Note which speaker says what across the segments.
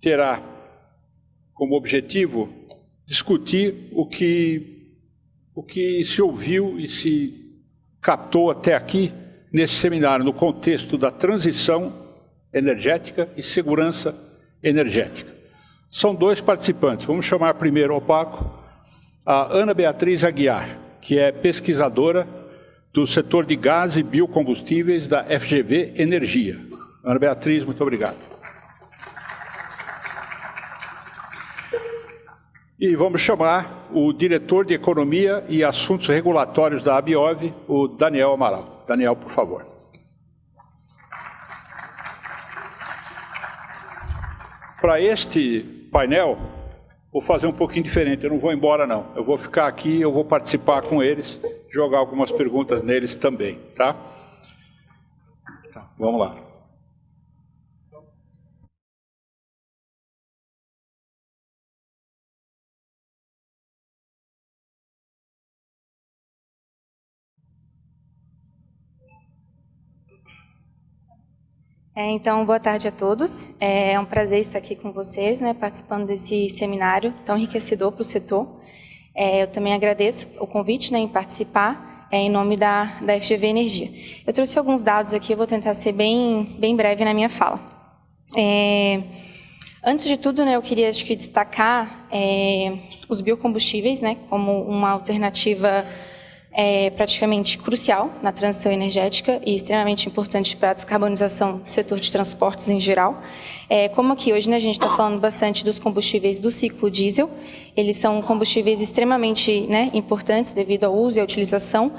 Speaker 1: terá como objetivo discutir o que se ouviu e se captou até aqui nesse seminário, no contexto da transição energética e segurança energética. São 2 participantes. Vamos chamar primeiro ao palco a Ana Beatriz Aguiar, que é pesquisadora do setor de gás e biocombustíveis da FGV Energia. Ana Beatriz, muito obrigado. E vamos chamar o diretor de Economia e Assuntos Regulatórios da ABIOV, o Daniel Amaral. Daniel, por favor. Para este painel, vou fazer um pouquinho diferente, eu não vou embora não. Eu vou ficar aqui, eu vou participar com eles, jogar algumas perguntas neles também, tá? Vamos lá.
Speaker 2: Então, boa tarde a todos. É um prazer estar aqui com vocês, participando desse seminário tão enriquecedor para o setor. Eu também agradeço o convite em participar em nome da FGV Energia. Eu trouxe alguns dados aqui, eu vou tentar ser bem breve na minha fala. Antes de tudo, eu queria destacar os biocombustíveis como uma alternativa praticamente crucial na transição energética e extremamente importante para a descarbonização do setor de transportes em geral. Como aqui hoje a gente está falando bastante dos combustíveis do ciclo diesel, eles são combustíveis extremamente importantes devido ao uso e à utilização,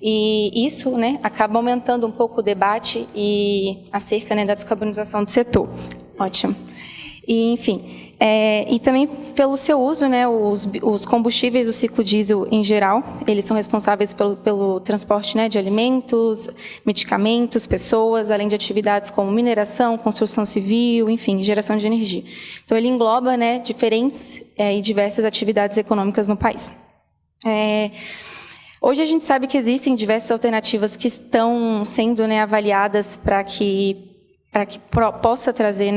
Speaker 2: e isso acaba aumentando um pouco o debate acerca da descarbonização do setor. Ótimo. E, enfim, e também pelo seu uso, os combustíveis do ciclo diesel em geral, eles são responsáveis pelo transporte de alimentos, medicamentos, pessoas, além de atividades como mineração, construção civil, enfim, geração de energia. Então, ele engloba diferentes e diversas atividades econômicas no país. Hoje a gente sabe que existem diversas alternativas que estão sendo avaliadas para que possa trazer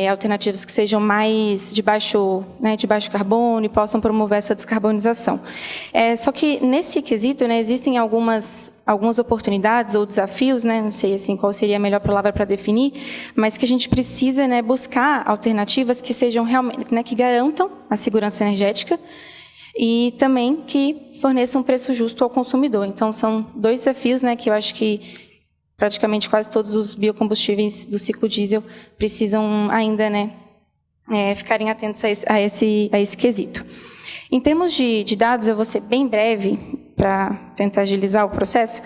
Speaker 2: alternativas que sejam mais de baixo carbono e possam promover essa descarbonização. Só que nesse quesito existem algumas oportunidades ou desafios, não sei qual seria a melhor palavra para definir, mas que a gente precisa buscar alternativas que sejam realmente que garantam a segurança energética e também que forneçam um preço justo ao consumidor. Então são 2 desafios que eu acho que praticamente quase todos os biocombustíveis do ciclo diesel precisam ainda ficarem atentos a esse quesito. Em termos de dados, eu vou ser bem breve para tentar agilizar o processo.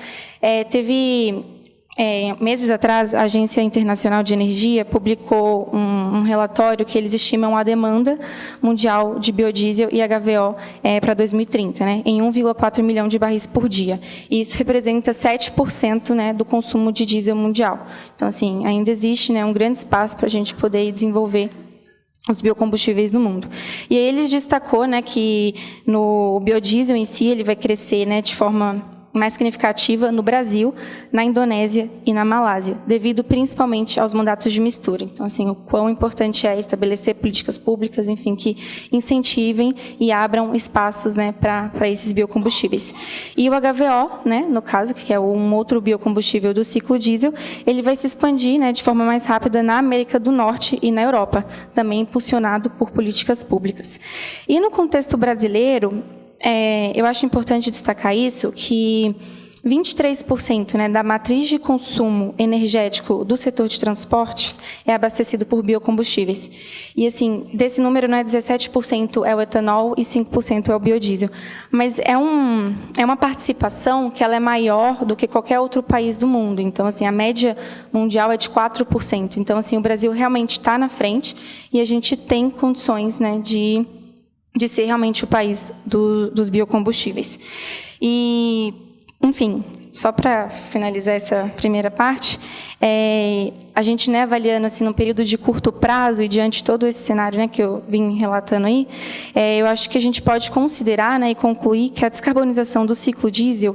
Speaker 2: Meses atrás, a Agência Internacional de Energia publicou um relatório que eles estimam a demanda mundial de biodiesel e HVO para 2030, em 1,4 milhão de barris por dia. E isso representa 7% do consumo de diesel mundial. Então, ainda existe um grande espaço para a gente poder desenvolver os biocombustíveis no mundo. E aí eles destacou que no biodiesel em si ele vai crescer de forma mais significativa no Brasil, na Indonésia e na Malásia, devido principalmente aos mandatos de mistura. Então, o quão importante é estabelecer políticas públicas, enfim, que incentivem e abram espaços para esses biocombustíveis. E o HVO, no caso, que é um outro biocombustível do ciclo diesel, ele vai se expandir de forma mais rápida na América do Norte e na Europa, também impulsionado por políticas públicas. E no contexto brasileiro, eu acho importante destacar isso, que 23% da matriz de consumo energético do setor de transportes é abastecido por biocombustíveis. E, desse número, 17% é o etanol e 5% é o biodiesel. Mas é uma participação que ela é maior do que qualquer outro país do mundo. Então, a média mundial é de 4%. Então, o Brasil realmente está na frente e a gente tem condições de ser realmente o país dos biocombustíveis. E, enfim, só para finalizar essa primeira parte, a gente, avaliando num período de curto prazo e diante de todo esse cenário que eu vim relatando aí, eu acho que a gente pode considerar e concluir que a descarbonização do ciclo diesel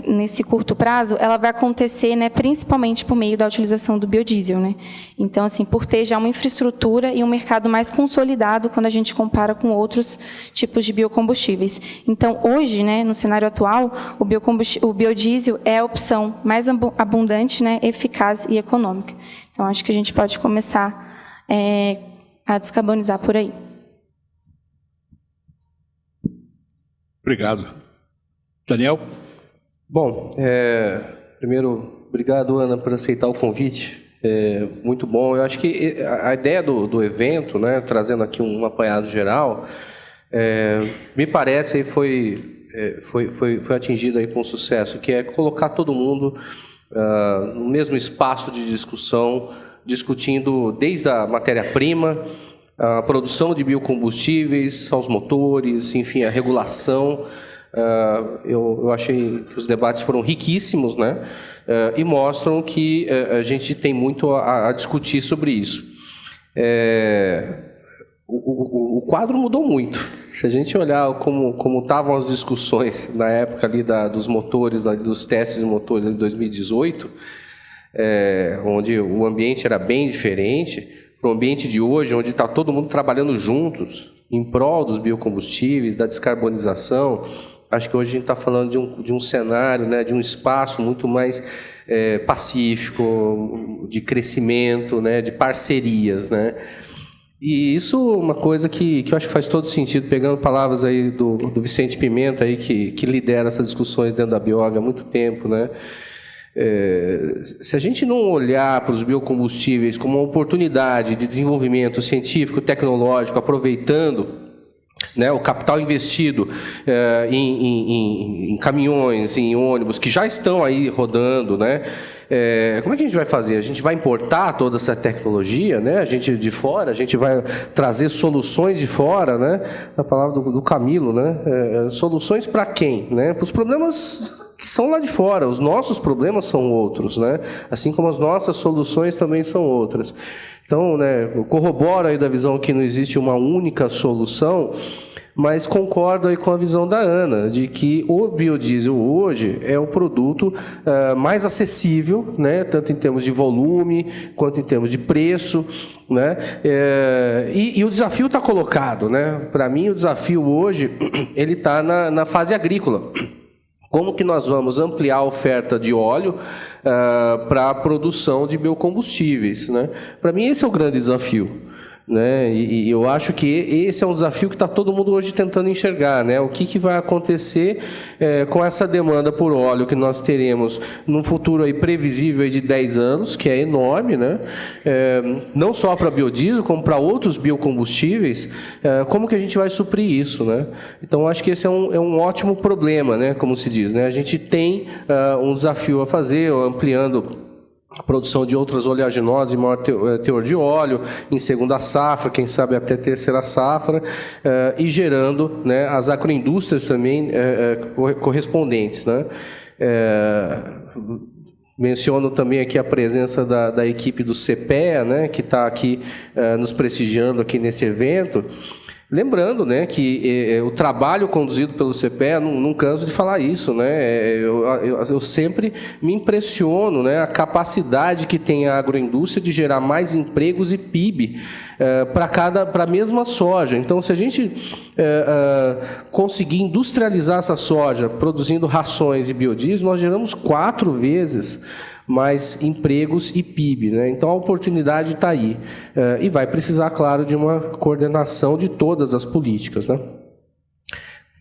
Speaker 2: nesse curto prazo, ela vai acontecer, né, principalmente por meio da utilização do biodiesel, né? Então, assim, por ter já uma infraestrutura e um mercado mais consolidado quando a gente compara com outros tipos de biocombustíveis. Então, hoje, né, no cenário atual, o biodiesel é a opção mais abundante, né, eficaz e econômica. Então, acho que a gente pode começar a descarbonizar por aí.
Speaker 1: Obrigado. Daniel?
Speaker 3: Bom, primeiro, obrigado, Ana, por aceitar o convite. Muito bom. Eu acho que a ideia do evento, né, trazendo aqui um apanhado geral, me parece aí foi atingido aí com sucesso, que é colocar todo mundo no mesmo espaço de discussão, discutindo desde a matéria-prima, a produção de biocombustíveis, aos motores, enfim, a regulação. Eu achei que os debates foram riquíssimos, né? E mostram que a gente tem muito a discutir sobre isso. O quadro mudou muito. Se a gente olhar como estavam as discussões na época ali dos motores, dos testes de motores de 2018, onde o ambiente era bem diferente, para o ambiente de hoje, onde está todo mundo trabalhando juntos em prol dos biocombustíveis, da descarbonização. Acho que hoje a gente está falando de um cenário, né, de um espaço muito mais pacífico, de crescimento, né, de parcerias, né? E isso é uma coisa que eu acho que faz todo sentido, pegando palavras aí do Vicente Pimenta, aí, que lidera essas discussões dentro da Biov há muito tempo, né? Se a gente não olhar para os biocombustíveis como uma oportunidade de desenvolvimento científico, tecnológico, aproveitando, né, o capital investido em caminhões, em ônibus, que já estão aí rodando, né? Como é que a gente vai fazer? A gente vai importar toda essa tecnologia, né? A gente de fora, a gente vai trazer soluções de fora, né? A palavra do Camilo, né? Soluções para quem, né? Para os problemas que são lá de fora. Os nossos problemas são outros, né? Assim como as nossas soluções também são outras. Então, né, eu corroboro aí da visão que não existe uma única solução, mas concordo aí com a visão da Ana, de que o biodiesel hoje é o produto mais acessível, né, tanto em termos de volume, quanto em termos de preço, né, e o desafio está colocado, né? Para mim, o desafio hoje ele está na fase agrícola. Como que nós vamos ampliar a oferta de óleo para a produção de biocombustíveis, né? Para mim, esse é o grande desafio, né? E eu acho que esse é um desafio que está todo mundo hoje tentando enxergar, né? O que vai acontecer com essa demanda por óleo que nós teremos num futuro aí previsível aí de 10 anos, que é enorme, né? Não só para biodiesel, como para outros biocombustíveis. Como que a gente vai suprir isso, né? Então, acho que esse é um ótimo problema, né? Como se diz, né? A gente tem um desafio a fazer, ampliando a produção de outras oleaginosas e maior teor de óleo, em segunda safra, quem sabe até terceira safra, e gerando, né, as agroindústrias também correspondentes, né? Menciono também aqui a presença da equipe do CPEA, né, que está aqui nos prestigiando aqui nesse evento. Lembrando, né, que o trabalho conduzido pelo CPEA, não canso de falar isso, né, eu sempre me impressiono, né, a capacidade que tem a agroindústria de gerar mais empregos e PIB para a mesma soja. Então, se a gente conseguir industrializar essa soja produzindo rações e biodiesel, nós geramos 4 vezes mais empregos e PIB, né? Então a oportunidade está aí. E vai precisar, claro, de uma coordenação de todas as políticas, né?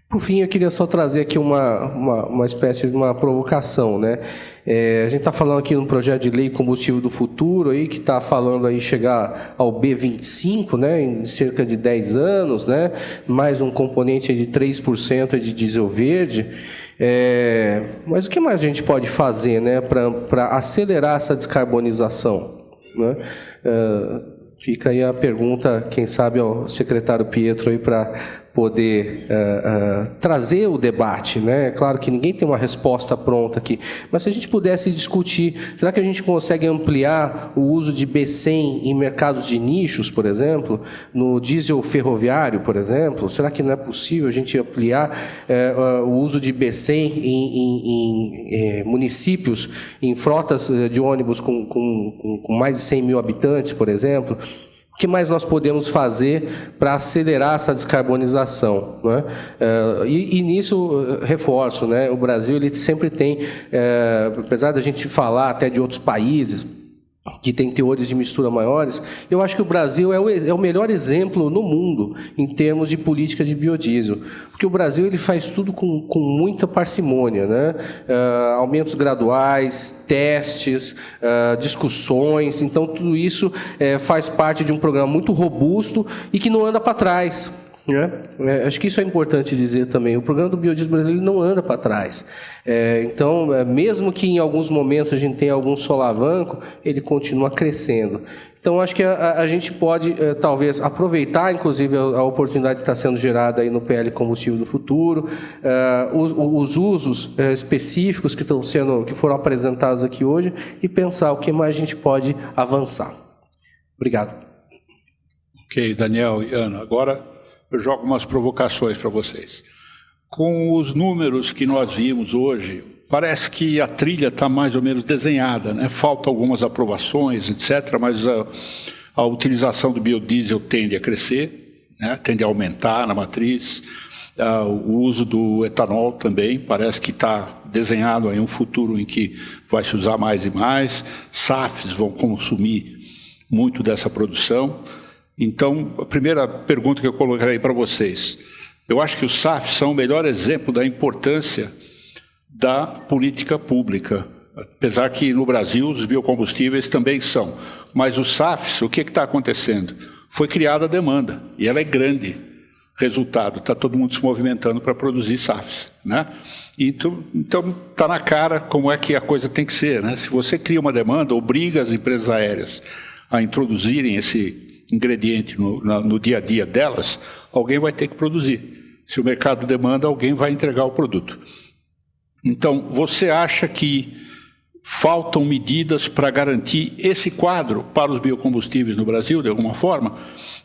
Speaker 3: Por fim, eu queria só trazer aqui uma espécie de uma provocação, né? A gente está falando aqui no projeto de lei Combustível do Futuro, aí, que está falando aí chegar ao B25, né, em cerca de 10 anos, né? Mais um componente de 3% de diesel verde. Mas o que mais a gente pode fazer, né, para acelerar essa descarbonização, né? Fica aí a pergunta, quem sabe, ao secretário Pietro aí para poder trazer o debate, né? Claro que ninguém tem uma resposta pronta aqui, mas se a gente pudesse discutir, será que a gente consegue ampliar o uso de B100 em mercados de nichos, por exemplo, no diesel ferroviário, por exemplo? Será que não é possível a gente ampliar o uso de B100 em municípios, em frotas de ônibus com mais de 100 mil habitantes, por exemplo? O que mais nós podemos fazer para acelerar essa descarbonização, né? E nisso, reforço, né? O Brasil ele sempre tem, apesar da gente falar até de outros países que tem teores de mistura maiores, eu acho que o Brasil é o melhor exemplo no mundo em termos de política de biodiesel, porque o Brasil ele faz tudo com muita parcimônia, né? Aumentos graduais, testes, discussões, então tudo isso faz parte de um programa muito robusto e que não anda para trás. Acho que isso é importante dizer também. O programa do biodiesel brasileiro não anda para trás. Então, mesmo que em alguns momentos a gente tenha algum solavanco, ele continua crescendo. Então, acho que a gente pode, talvez, aproveitar, inclusive, a oportunidade que está sendo gerada aí no PL Combustível do Futuro, os usos específicos que foram apresentados aqui hoje e pensar o que mais a gente pode avançar. Obrigado.
Speaker 1: Ok, Daniel e Ana. Agora eu jogo umas provocações para vocês. Com os números que nós vimos hoje, parece que a trilha está mais ou menos desenhada, né? Faltam algumas aprovações, etc., mas a utilização do biodiesel tende a crescer, né? Tende a aumentar na matriz. O uso do etanol também parece que está desenhado aí um futuro em que vai se usar mais e mais. SAFs vão consumir muito dessa produção. Então, a primeira pergunta que eu colocarei para vocês, eu acho que os SAFs são o melhor exemplo da importância da política pública, apesar que no Brasil os biocombustíveis também são, mas os SAFs, o que está acontecendo? Foi criada a demanda, e ela é grande. Resultado, está todo mundo se movimentando para produzir SAFs, né? Então está na cara como é que a coisa tem que ser, né? Se você cria uma demanda, obriga as empresas aéreas a introduzirem esse ingrediente no dia a dia delas, alguém vai ter que produzir. Se o mercado demanda, alguém vai entregar o produto. Então, você acha que faltam medidas para garantir esse quadro para os biocombustíveis no Brasil, de alguma forma?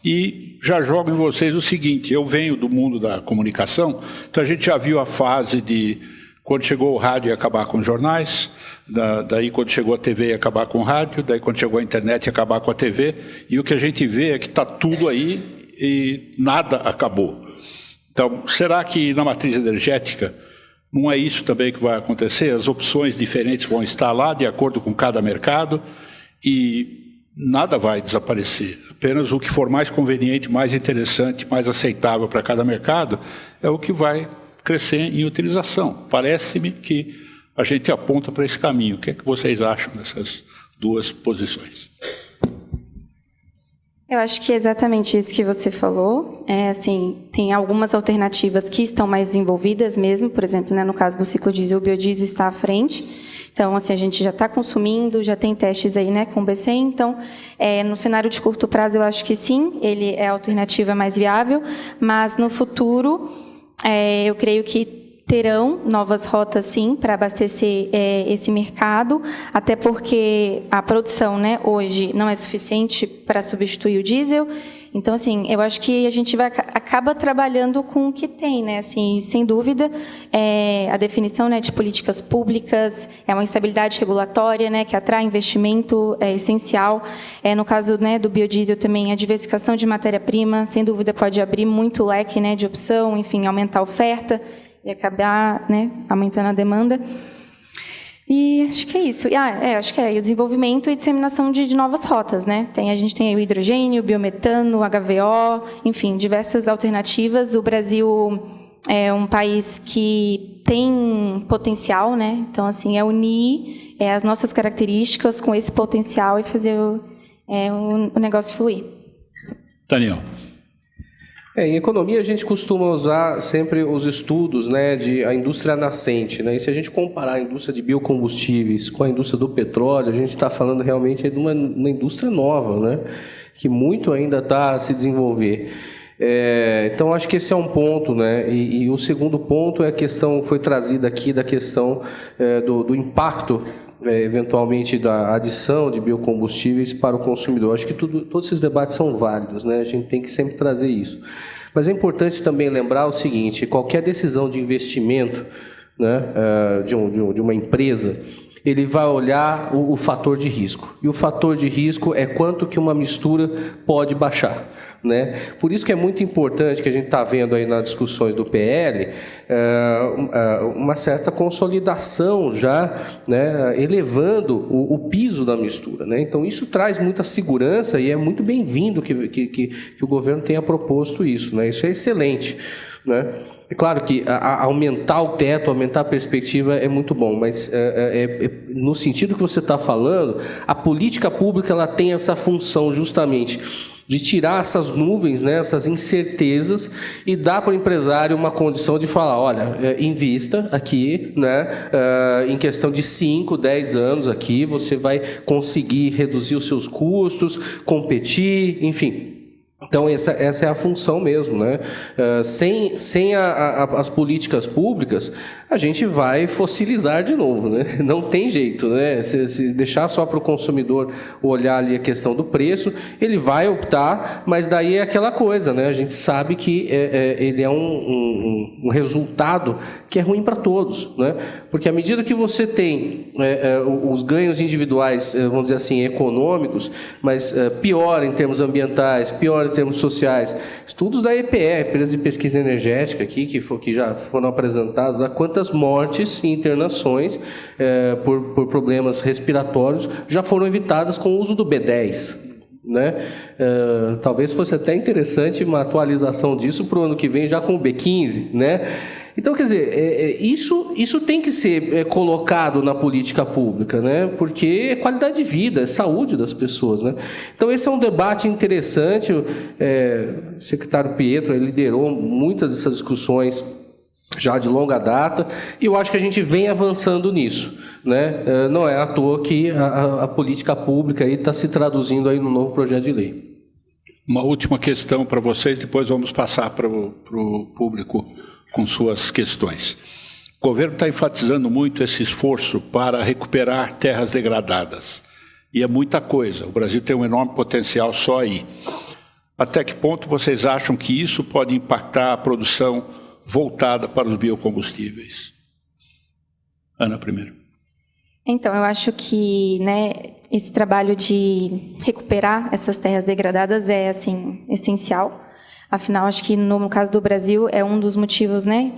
Speaker 1: E já jogo em vocês o seguinte, eu venho do mundo da comunicação, então a gente já viu a fase de quando chegou o rádio ia acabar com os jornais, daí quando chegou a TV ia acabar com o rádio, daí quando chegou a internet ia acabar com a TV, e o que a gente vê é que está tudo aí e nada acabou. Então, será que na matriz energética não é isso também que vai acontecer? As opções diferentes vão estar lá de acordo com cada mercado e nada vai desaparecer. Apenas o que for mais conveniente, mais interessante, mais aceitável para cada mercado é o que vai crescer em utilização. Parece-me que a gente aponta para esse caminho. O que é que vocês acham dessas duas posições?
Speaker 2: Eu acho que é exatamente isso que você falou. Assim, tem algumas alternativas que estão mais desenvolvidas mesmo, por exemplo, né, no caso do ciclo diesel, o biodiesel está à frente. Então, assim, a gente já está consumindo, já tem testes aí, né, com o B100. Então, no cenário de curto prazo, eu acho que sim, ele é a alternativa mais viável, mas no futuro, eu creio que terão novas rotas, sim, para abastecer esse mercado, até porque a produção, né, hoje não é suficiente para substituir o diesel. Então, assim, eu acho que a gente acaba trabalhando com o que tem, né? Assim, sem dúvida, a definição, né, de políticas públicas, uma instabilidade regulatória, né, que atrai investimento, é essencial. No caso, né, do biodiesel também, a diversificação de matéria-prima, sem dúvida, pode abrir muito leque, né, de opção, enfim, aumentar a oferta e acabar, né, aumentando a demanda. E acho que é isso. Acho que é o desenvolvimento e disseminação de novas rotas, né? A gente tem aí o hidrogênio, o biometano, o HVO, enfim, diversas alternativas. O Brasil é um país que tem potencial, né? Então, assim, unir as nossas características com esse potencial e fazer o negócio fluir.
Speaker 1: Daniel.
Speaker 3: Em economia, a gente costuma usar sempre os estudos, né, de a indústria nascente, né? E se a gente comparar a indústria de biocombustíveis com a indústria do petróleo, a gente está falando realmente de uma indústria nova, né, que muito ainda está a se desenvolver. Então, acho que esse é um ponto, né? E o segundo ponto é a questão, foi trazida aqui, da questão do impacto, eventualmente, da adição de biocombustíveis para o consumidor. Acho que todos esses debates são válidos, né? A gente tem que sempre trazer isso. Mas é importante também lembrar o seguinte: qualquer decisão de investimento, né, de uma empresa, ele vai olhar o fator de risco. E o fator de risco é quanto que uma mistura pode baixar, né? Por isso que é muito importante, que a gente está vendo aí nas discussões do PL, uma certa consolidação já, né, elevando o piso da mistura, né? Então isso traz muita segurança e é muito bem-vindo que o governo tenha proposto isso, né? Isso é excelente, né? É claro que aumentar o teto, aumentar a perspectiva é muito bom, mas no sentido que você está falando, a política pública ela tem essa função justamente de tirar essas nuvens, né, essas incertezas, e dar para o empresário uma condição de falar: olha, invista aqui, né, em questão de 5, 10 anos aqui, você vai conseguir reduzir os seus custos, competir, enfim. Então, essa é a função mesmo, né? Sem as políticas públicas, a gente vai fossilizar de novo, né? Não tem jeito, né? Se deixar só para o consumidor olhar ali a questão do preço, ele vai optar, mas daí é aquela coisa, né? A gente sabe que ele é um resultado que é ruim para todos, né? Porque à medida que você tem os ganhos individuais, vamos dizer assim, econômicos, mas pior em termos ambientais, pior em termos sociais. Estudos da EPE, Empresa de Pesquisa Energética, aqui, que já foram apresentados, lá, quantas mortes e internações por problemas respiratórios já foram evitadas com o uso do B10. Né? Talvez fosse até interessante uma atualização disso para o ano que vem, já com o B15, né? Então, quer dizer, isso tem que ser colocado na política pública, né? Porque é qualidade de vida, é saúde das pessoas, né? Então, esse é um debate interessante. O secretário Pietro liderou muitas dessas discussões já de longa data, e eu acho que a gente vem avançando nisso, né? Não é à toa que a política pública está se traduzindo aí no novo projeto de lei.
Speaker 1: Uma última questão para vocês, depois vamos passar para o público com suas questões. O governo está enfatizando muito esse esforço para recuperar terras degradadas. E é muita coisa. O Brasil tem um enorme potencial só aí. Até que ponto vocês acham que isso pode impactar a produção voltada para os biocombustíveis? Ana, primeiro.
Speaker 2: Então, eu acho que, né, esse trabalho de recuperar essas terras degradadas é, assim, essencial. Afinal, acho que no caso do Brasil é um dos motivos, né,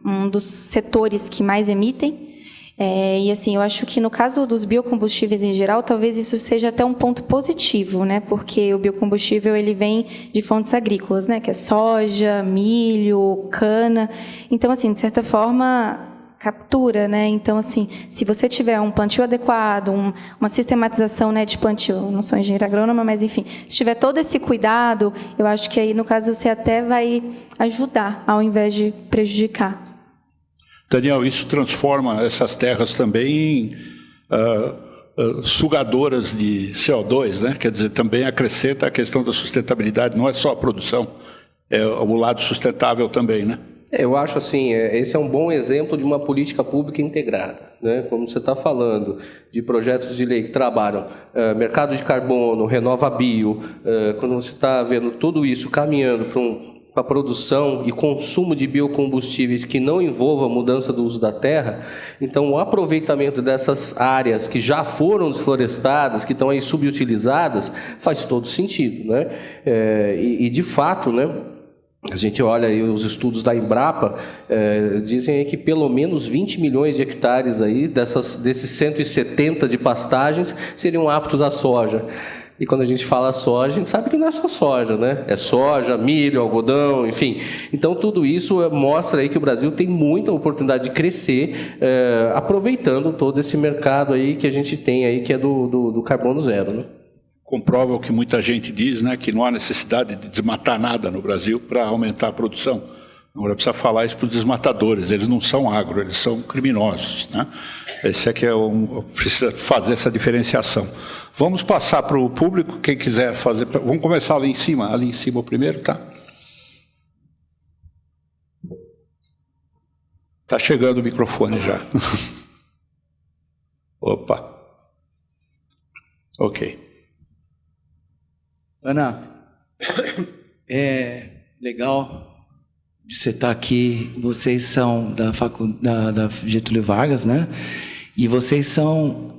Speaker 2: um dos setores que mais emitem. E assim, eu acho que no caso dos biocombustíveis em geral, talvez isso seja até um ponto positivo, né, porque o biocombustível ele vem de fontes agrícolas, né, que é soja, milho, cana. Então, assim, de certa forma, captura, né? Então, assim, se você tiver um plantio adequado, uma sistematização, né, de plantio, não sou engenheira agrônoma, mas enfim, se tiver todo esse cuidado, eu acho que aí, no caso, você até vai ajudar, ao invés de prejudicar.
Speaker 1: Daniel, isso transforma essas terras também em sugadoras de CO2, né? Quer dizer, também acrescenta a questão da sustentabilidade, não é só a produção, é o lado sustentável também, né?
Speaker 3: Eu acho assim, esse é um bom exemplo de uma política pública integrada, né? Como você está falando, de projetos de lei que trabalham mercado de carbono, renova bio, quando você está vendo tudo isso caminhando para a produção e consumo de biocombustíveis que não envolva a mudança do uso da terra, então o aproveitamento dessas áreas que já foram desflorestadas, que estão aí subutilizadas, faz todo sentido, né? E de fato, né? A gente olha aí os estudos da Embrapa, dizem aí que pelo menos 20 milhões de hectares aí desses 170 de pastagens seriam aptos à soja. E quando a gente fala soja, a gente sabe que não é só soja, né? É soja, milho, algodão, enfim. Então, tudo isso mostra aí que o Brasil tem muita oportunidade de crescer, aproveitando todo esse mercado aí que a gente tem aí, que é do carbono zero, né?
Speaker 1: Comprova o que muita gente diz, né, que não há necessidade de desmatar nada no Brasil para aumentar a produção. Agora precisa falar isso para os desmatadores, eles não são agro, eles são criminosos, né? Esse aqui precisa fazer essa diferenciação. Vamos passar para o público, quem quiser fazer, vamos começar ali em cima o primeiro, tá? Está chegando o microfone já. Opa. Ok.
Speaker 4: Ana, é legal de você estar aqui. Vocês são da Getúlio Vargas, né? E vocês são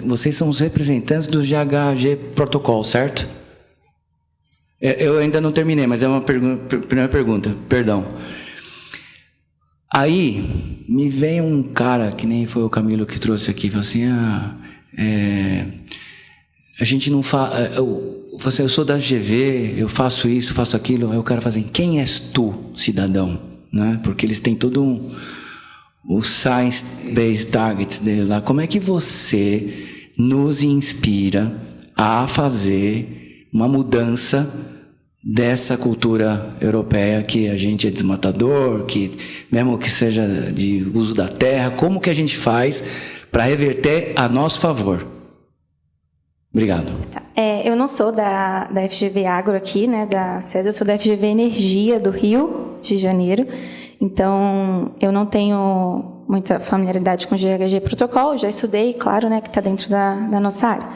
Speaker 4: vocês são os representantes do GHG Protocol, certo? Eu ainda não terminei, mas é uma primeira pergunta, perdão. Aí me vem um cara, que nem foi o Camilo que trouxe aqui, falou assim, a gente não fala, eu sou da GV, eu faço isso, faço aquilo. Aí o cara fala assim, quem és tu, cidadão? Né? Porque eles têm todo o Science-Based Targets dele lá. Como é que você nos inspira a fazer uma mudança dessa cultura europeia que a gente é desmatador, que mesmo que seja de uso da terra, como que a gente faz para reverter a nosso favor? Obrigado.
Speaker 2: Eu não sou da FGV Agro aqui, né, da César, eu sou da FGV Energia do Rio de Janeiro, então eu não tenho muita familiaridade com o GHG Protocol, já estudei, claro, né, que está dentro da nossa área.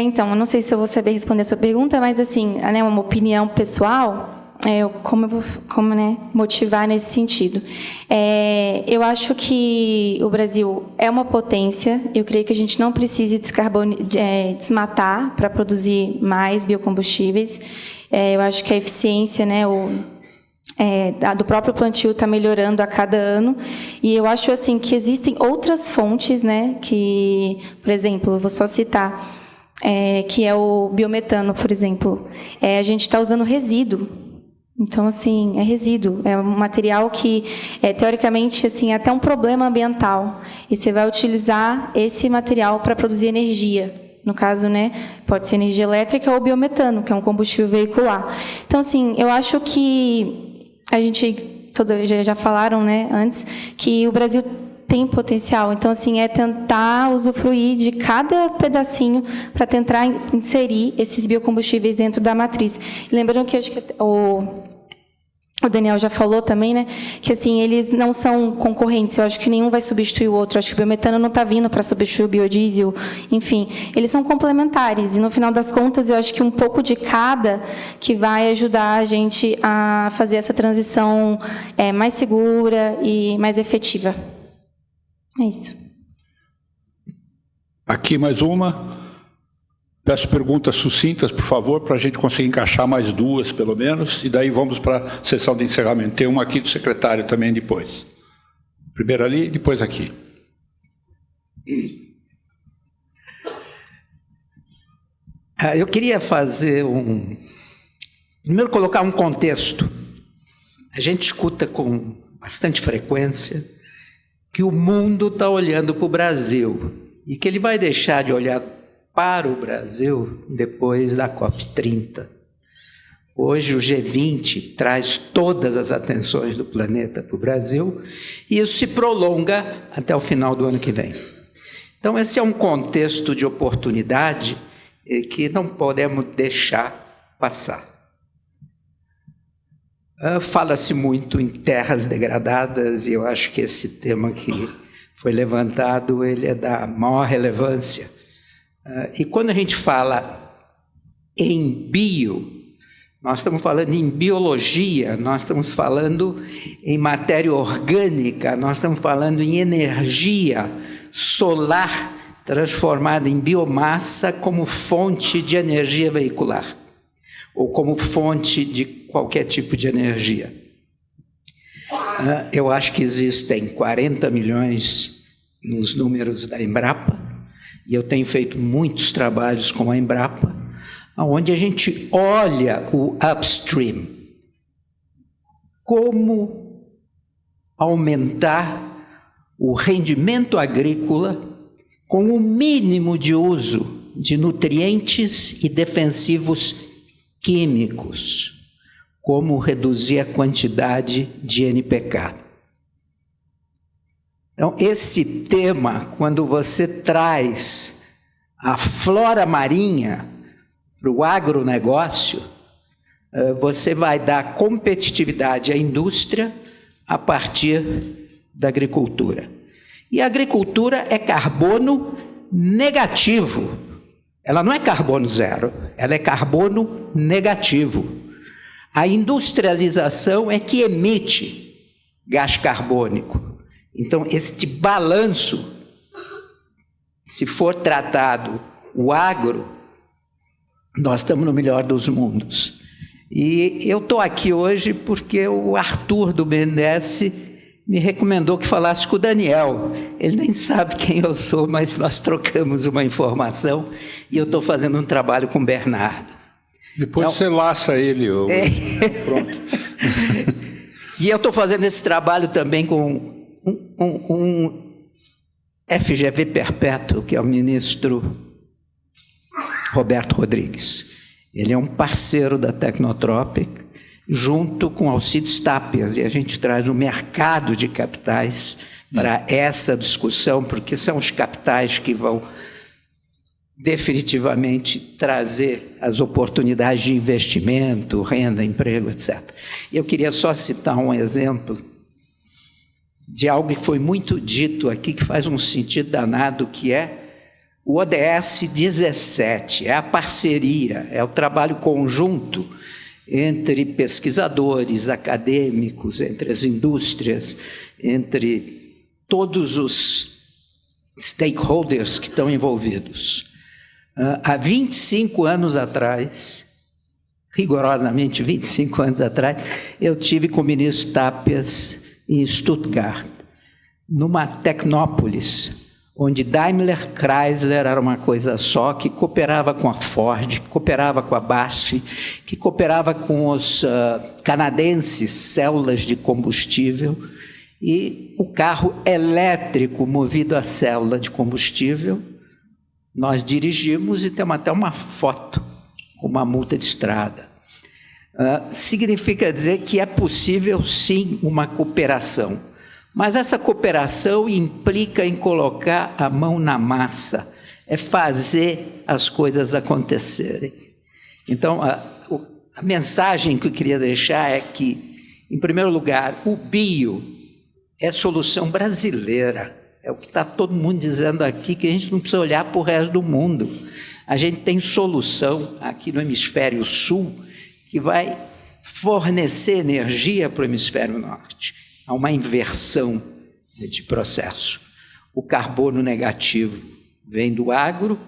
Speaker 2: Então, eu não sei se eu vou saber responder a sua pergunta, mas, assim, né, uma opinião pessoal, como eu vou motivar nesse sentido. Eu acho que o Brasil é uma potência, eu creio que a gente não precisa desmatar para produzir mais biocombustíveis. Eu acho que a eficiência, né, do próprio plantio está melhorando a cada ano, e eu acho assim que existem outras fontes, né, que, por exemplo, eu vou só citar, que é o biometano, por exemplo. A gente está usando resíduo. Então, assim, é resíduo. É um material que, teoricamente, assim, é até um problema ambiental. E você vai utilizar esse material para produzir energia. No caso, né, pode ser energia elétrica ou biometano, que é um combustível veicular. Então, assim, eu acho que a gente, já falaram, né, antes, que o Brasil tem potencial. Então, assim, é tentar usufruir de cada pedacinho para tentar inserir esses biocombustíveis dentro da matriz. E lembrando que acho que o Daniel já falou também, né, que assim, eles não são concorrentes. Eu acho que nenhum vai substituir o outro. Eu acho que o biometano não está vindo para substituir o biodiesel. Enfim, eles são complementares. E, no final das contas, eu acho que um pouco de cada que vai ajudar a gente a fazer essa transição mais segura e mais efetiva. É isso.
Speaker 1: Aqui mais uma. Peço perguntas sucintas, por favor, para a gente conseguir encaixar mais duas, pelo menos, e daí vamos para a sessão de encerramento. Tem uma aqui do secretário também depois. Primeiro ali, depois aqui.
Speaker 5: Eu queria fazer primeiro colocar um contexto. A gente escuta com bastante frequência que o mundo está olhando para o Brasil e que ele vai deixar de olhar para o Brasil depois da COP30. Hoje o G20 traz todas as atenções do planeta para o Brasil e isso se prolonga até o final do ano que vem. Então esse é um contexto de oportunidade que não podemos deixar passar. Fala-se muito em terras degradadas e eu acho que esse tema que foi levantado, ele é da maior relevância. E quando a gente fala em nós estamos falando em biologia, nós estamos falando em matéria orgânica, nós estamos falando em energia solar transformada em biomassa como fonte de energia veicular, ou como fonte de qualquer tipo de energia. Eu acho que existem 40 milhões nos números da Embrapa, e eu tenho feito muitos trabalhos com a Embrapa, onde a gente olha o upstream, como aumentar o rendimento agrícola com o mínimo de uso de nutrientes e defensivos químicos, como reduzir a quantidade de NPK. Então, esse tema, quando você traz a flora marinha para o agronegócio, você vai dar competitividade à indústria, a partir da agricultura. E a agricultura é carbono negativo. Ela não é carbono zero, ela é carbono negativo. A industrialização é que emite gás carbônico. Então, este balanço, se for tratado o agro, nós estamos no melhor dos mundos. E eu estou aqui hoje porque o Arthur do BNDES me recomendou que falasse com o Daniel. Ele nem sabe quem eu sou, mas nós trocamos uma informação e eu estou fazendo um trabalho com o Bernardo.
Speaker 1: Depois você laça ele. Pronto.
Speaker 5: E eu estou fazendo esse trabalho também com um FGV perpétuo, que é o ministro Roberto Rodrigues. Ele é um parceiro da Tecnotropic, junto com Alcides Tápias, e a gente traz o mercado de capitais para essa discussão, porque são os capitais que vão definitivamente trazer as oportunidades de investimento, renda, emprego, etc. Eu queria só citar um exemplo de algo que foi muito dito aqui, que faz um sentido danado, que é o ODS 17, é a parceria, é o trabalho conjunto entre pesquisadores, acadêmicos, entre as indústrias, entre todos os stakeholders que estão envolvidos. Há 25 anos atrás, rigorosamente 25 anos atrás, eu tive com o ministro Tápias em Stuttgart, numa Tecnópolis, onde Daimler Chrysler era uma coisa só, que cooperava com a Ford, que cooperava com a BASF, que cooperava com os canadenses, células de combustível, e o carro elétrico movido a célula de combustível, nós dirigimos e temos até uma foto com uma multa de estrada. Significa dizer que é possível, sim, uma cooperação. Mas essa cooperação implica em colocar a mão na massa, é fazer as coisas acontecerem. Então, a mensagem que eu queria deixar é que, em primeiro lugar, o bio é solução brasileira. É o que está todo mundo dizendo aqui, que a gente não precisa olhar para o resto do mundo. A gente tem solução aqui no hemisfério sul que vai fornecer energia para o hemisfério norte. Há uma inversão de processo. O carbono negativo vem do agro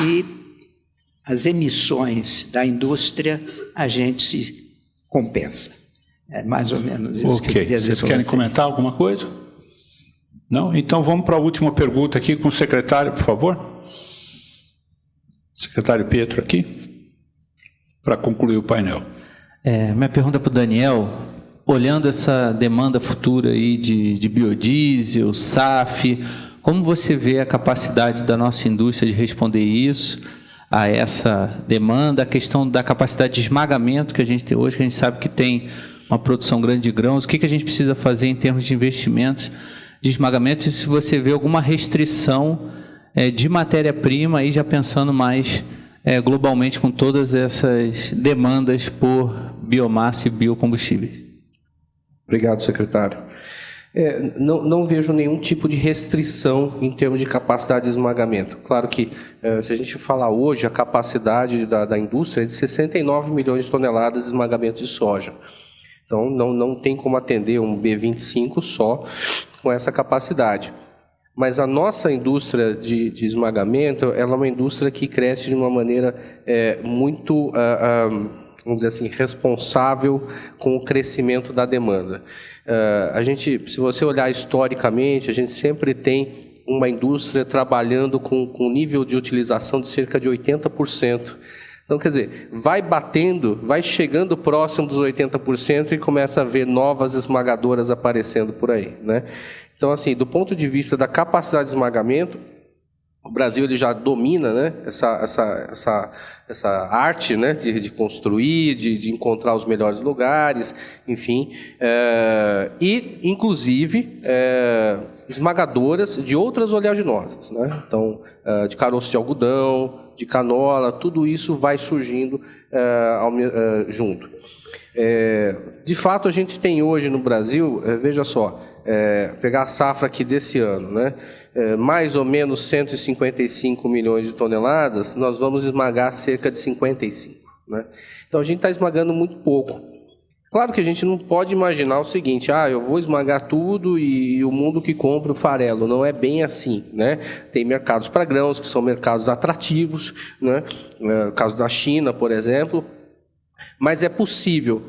Speaker 5: e as emissões da indústria a gente se compensa. É mais ou menos isso que eu queria dizer.
Speaker 1: Vocês querem comentar alguma coisa? Não? Então vamos para a última pergunta aqui com o secretário, por favor. Secretário Pietro aqui, para concluir o painel.
Speaker 6: Minha pergunta para o Daniel, olhando essa demanda futura aí de biodiesel, SAF, como você vê a capacidade da nossa indústria de responder isso, a essa demanda, a questão da capacidade de esmagamento que a gente tem hoje, que a gente sabe que tem uma produção grande de grãos, o que a gente precisa fazer em termos de investimentos de esmagamento, e se você vê alguma restrição de matéria-prima, aí já pensando mais globalmente com todas essas demandas por biomassa e biocombustíveis.
Speaker 3: Obrigado, secretário. Não vejo nenhum tipo de restrição em termos de capacidade de esmagamento. Claro que, se a gente falar hoje, a capacidade da indústria é de 69 milhões de toneladas de esmagamento de soja. Então, não tem como atender um B25 só com essa capacidade. Mas a nossa indústria de esmagamento, ela é uma indústria que cresce de uma maneira muito, vamos dizer assim, responsável com o crescimento da demanda. Se você olhar historicamente, a gente sempre tem uma indústria trabalhando com um nível de utilização de cerca de 80%. Então, quer dizer, vai batendo, vai chegando próximo dos 80% e começa a ver novas esmagadoras aparecendo por aí, né? Então, assim, do ponto de vista da capacidade de esmagamento, o Brasil ele já domina, né, essa arte, né, de construir, de encontrar os melhores lugares, enfim. E, inclusive, esmagadoras de outras oleaginosas, né? Então, de caroço de algodão, de canola, tudo isso vai surgindo junto. De fato, a gente tem hoje no Brasil, veja só, pegar a safra aqui desse ano, né? Mais ou menos 155 milhões de toneladas, nós vamos esmagar cerca de 55. Né? Então, a gente está esmagando muito pouco. Claro que a gente não pode imaginar o seguinte, eu vou esmagar tudo e o mundo que compra o farelo. Não é bem assim, né? Tem mercados para grãos, que são mercados atrativos, né? No caso da China, por exemplo. Mas é possível,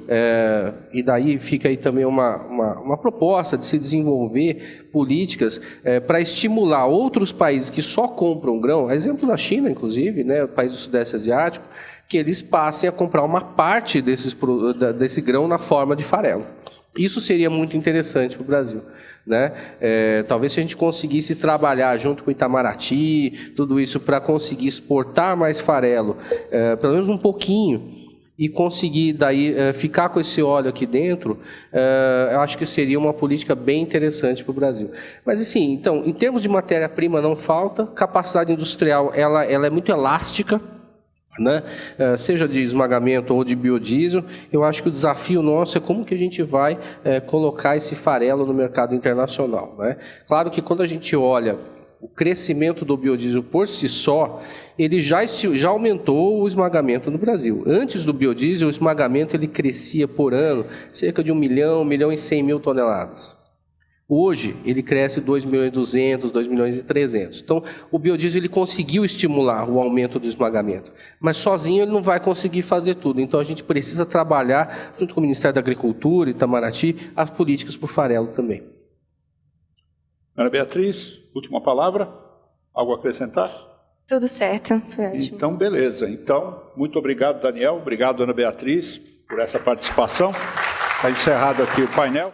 Speaker 3: e daí fica aí também uma proposta de se desenvolver políticas para estimular outros países que só compram grão, exemplo da China, inclusive, né? O país do Sudeste Asiático, que eles passem a comprar uma parte desse grão na forma de farelo. Isso seria muito interessante para o Brasil. Né? Talvez se a gente conseguisse trabalhar junto com o Itamaraty, tudo isso para conseguir exportar mais farelo, pelo menos um pouquinho, e conseguir daí ficar com esse óleo aqui dentro, eu acho que seria uma política bem interessante para o Brasil. Mas assim, então, em termos de matéria-prima não falta, capacidade industrial ela é muito elástica, né? Seja de esmagamento ou de biodiesel. Eu acho que o desafio nosso é como que a gente vai colocar esse farelo no mercado internacional, né? Claro que quando a gente olha o crescimento do biodiesel por si só, ele já aumentou o esmagamento no Brasil. Antes do biodiesel, o esmagamento ele crescia por ano cerca de 1 milhão, 1 milhão e 100 mil toneladas. Hoje, ele cresce 2 milhões e 200, 2 milhões e 300. Então, o biodiesel ele conseguiu estimular o aumento do esmagamento, mas sozinho ele não vai conseguir fazer tudo. Então, a gente precisa trabalhar, junto com o Ministério da Agricultura e Itamaraty, as políticas por farelo também.
Speaker 1: Ana Beatriz, última palavra? Algo a acrescentar?
Speaker 2: Tudo certo, foi ótimo.
Speaker 1: Então, beleza. Então, muito obrigado, Daniel. Obrigado, Ana Beatriz, por essa participação. Está encerrado aqui o painel.